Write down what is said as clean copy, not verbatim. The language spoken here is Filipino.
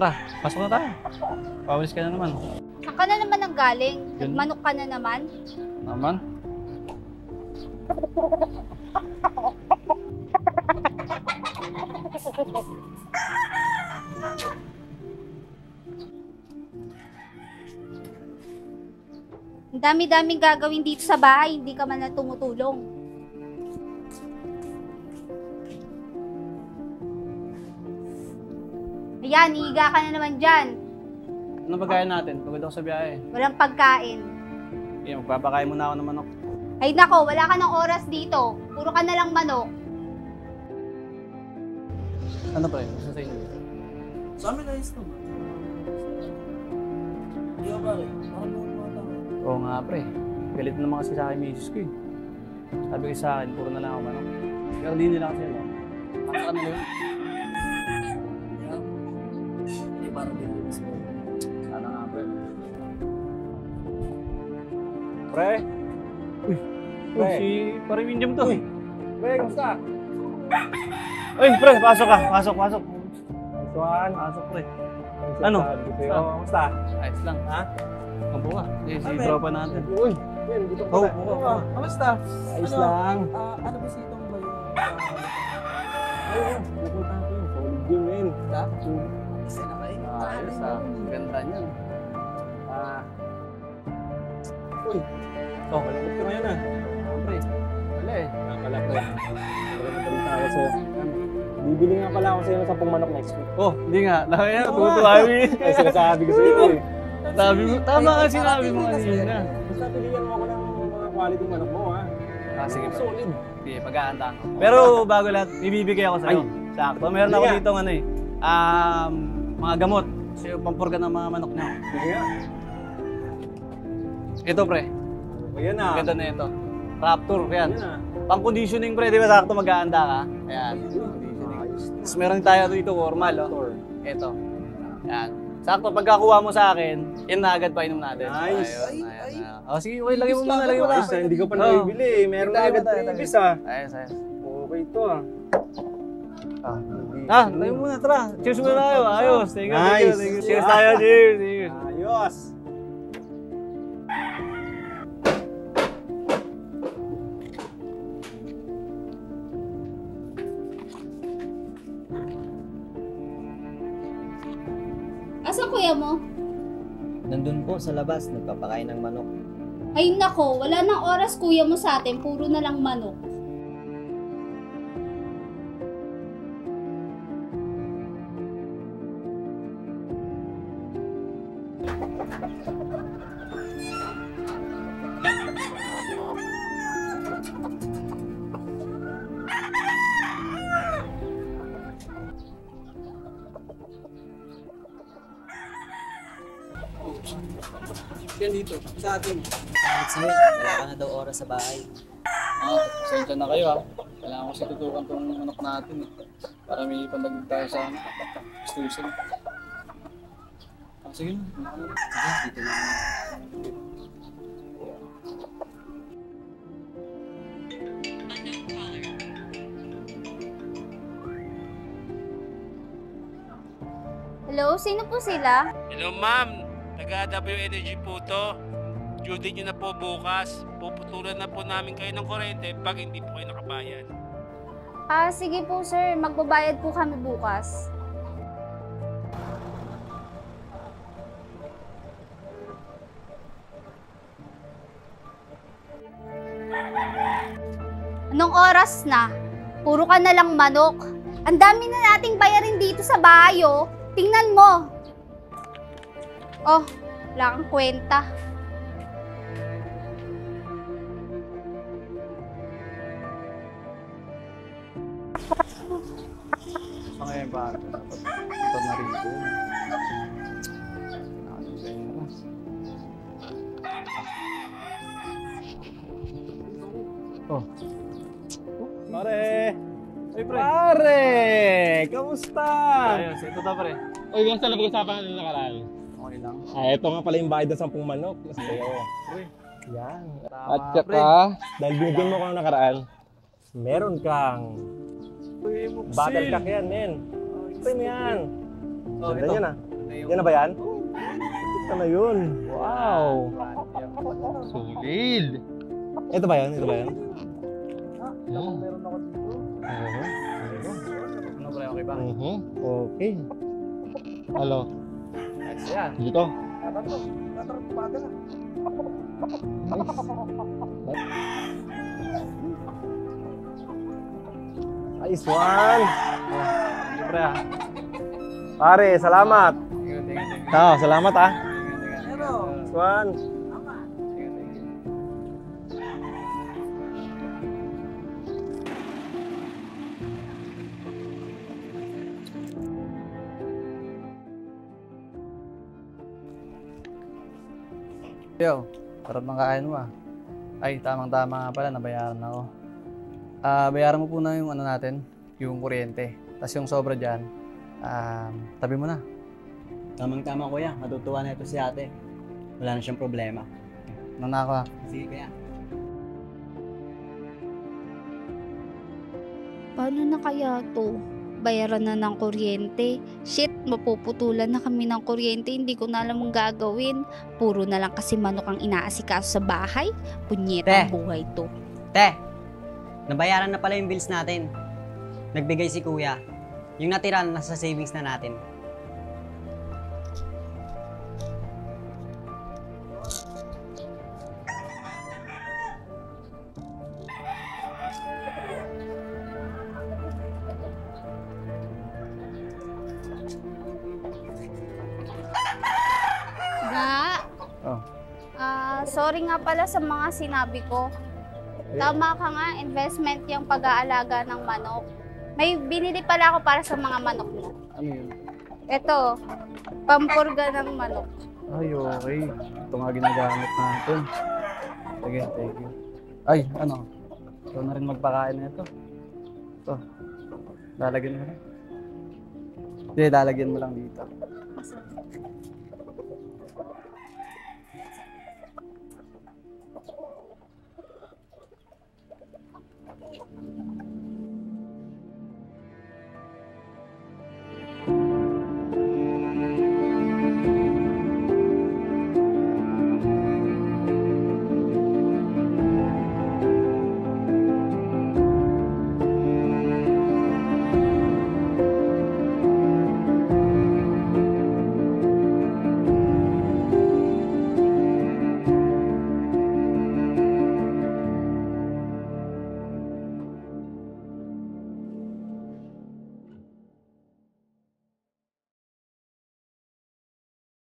Tara, pasok na tayo. Pawalis ka na naman. Saan ka na naman ang galing? Nagmanok ka na naman? Naman? Ang dami-daming gagawin dito sa bahay, hindi ka man na tumutulong. Ayan, hihiga ka na naman dyan. Ano pagkain natin? Pagod ako sa biyahe. Walang pagkain. Okay, magpapakain muna ako ng manok. Ay nako, wala ka ng oras dito. Puro ka na lang manok. Ano pre? Gusto sa inyo? Sa amin ayos naman. Hindi ka pare, parang mga tao. Oo nga pre. Galit naman kasi sa akin misis ko eh. Sabi ko sa akin, puro na lang ako manok. Pero di nila kasi ano. Paksa ka na yun. Hindi parang din yung mismo. Sana nga pre. Pre? Uy! Pre! Si parang medium to. Uy! Pre, kamusta? Uy pre! Pasok ka! Pasok! Suwan. Pasok pre. Ano? Kamusta? Ayos lang. Ha? Mabu ka. Si Amen. tropa natin. Uy! Yan, gutom Oh, ka. oh. Kamusta? Ayos Ano? lang. Ano ba sitong ba yung... Ayun, napunta ko yun. Solid yun, men. Isa na kayo. Ayos ah. Ganda niyan. Uy, malungkot ka ngayon ah. Pre. Wala eh. Pala, pre. Balita ako sa'yo. Bibili nga pala ako sa'yo ng 10 manok next week. Oh, hindi nga. Nakaya, tutuwa kami. Ay, sinasabi ko sa'yo eh. Sabi mo, tama nga sinabi mo kanina. Basta pilihan mo ako ng mga quality manok mo ha. Sige pre. Solid. Sige, pag-aanta ko. Pero bago lahat, ibibigay ako sa'yo. Sakto. Meron ako Sige. dito ano eh. Mga gamot. So, pampurga ng mga manok niya. Sige nga. Ito pre. O yan ah. Ganda na ito. Raptor, yan. Yan ah. Pang-conditioning pre, di ba sakto mag-aanda ka? Ayan. Conditioning. Tapos meron tayo dito formal, oh. Ito. Ayan. Sakto, pagkakuha mo sa akin, yun na agad pa inom natin. Nice. Ayun. Oh, sige, okay, lagay mo muna, lagay mo Ayos muna. ah, hindi ko pa Oh. nabibili eh. Meron na Tayo, agad tayo, previous ah. Ayos, ayos. Okay ito ah. Lagay mo muna, tara. Cheers muna tayo. Ayos. Thank you, thank you, Nice. thank you. Cheers tayo, cheers. Cheers. Ayos. Asan kuya mo? Nandun po sa labas, nagpapakain ng manok. Ay nako, wala nang oras kuya mo sa atin. Puro na lang manok. Yan dito, sa atin. Bakit sa'yo? Wala ka na daw oras sa bahay. Sensya na kayo ha. Kailangan ko sa tutukan tong manok natin eh. Para may pandagdag tayo sa station. Sige na. Sige, dito lang. Hello, sino po sila? Hello ma'am, taga-W Energy po to. Due date nyo na po bukas. Puputulan na po namin kayo ng kuryente pag hindi po kayo nakabayad. Sige po sir, magbabayad po kami bukas. Anong oras na? Puro ka na lang manok. Ang dami na nating bayarin dito sa bahay, oh. Tingnan mo. Oh, wala kang kwenta. Sa ngayon ba? Ito na rin po. Oh. Pare! Ay, pre. Pare! Kamusta? Ayos, ito ta pre. Uy, yung sa pag-usapan natin nakaraan. Okay lang. Ito nga pala yung bayad ng 10 manok. Mas kayo. Pre. Yan. Tama, At pre. saka, dahil binigyan mo ko ng nakaraan, meron kang Uy, muksil. battle cock yan, men. Ito mo yan. Oh, Ganda ito. yan ah. Yan na ba yan? Ito na yun. Wow. Solid! Ito ba yan? Ito ba yan? Meron ako dito. Ano pre, okay ba? Okay. Hello. Nice yan. Dito. Tatarapado na. Nice one. Sige pre ah. Pare, salamat. Tingnan. Salamat ah. Pero, Nice one. Yo, sarap ng kain mo ah. Ay, tamang-tama nga pala, nabayaran ako. Bayaran mo po na yung ano natin, yung kuryente. Tapos yung sobra dyan, tabi mo na. Tamang-tama kuya, matutuwa na ito si ate. Wala na siyang problema. Ano na ako ah. Sige kuya. Paano na kaya to? Bayaran na ng kuryente. Shit, mapuputulan na kami ng kuryente. Hindi ko na alam ang gagawin. Puro na lang kasi manok ang inaasikaso sa bahay. Punyetang buhay to. Te, nabayaran na pala yung bills natin. Nagbigay si kuya. Yung natira nasa savings na natin. Ga? Oh. Sorry nga pala sa mga sinabi ko. Tama ka nga, investment yung pag-aalaga ng manok. May binili pala ako para sa mga manok mo. Ano yun? Ito, pampurga ng manok. Ay, okay. Ito nga ginagamit natin. Sige, thank you. Ay, ano? Ito na rin magpakain na ito. Ito. Lalagyan mo lang. Hindi, lalagyan mo lang dito.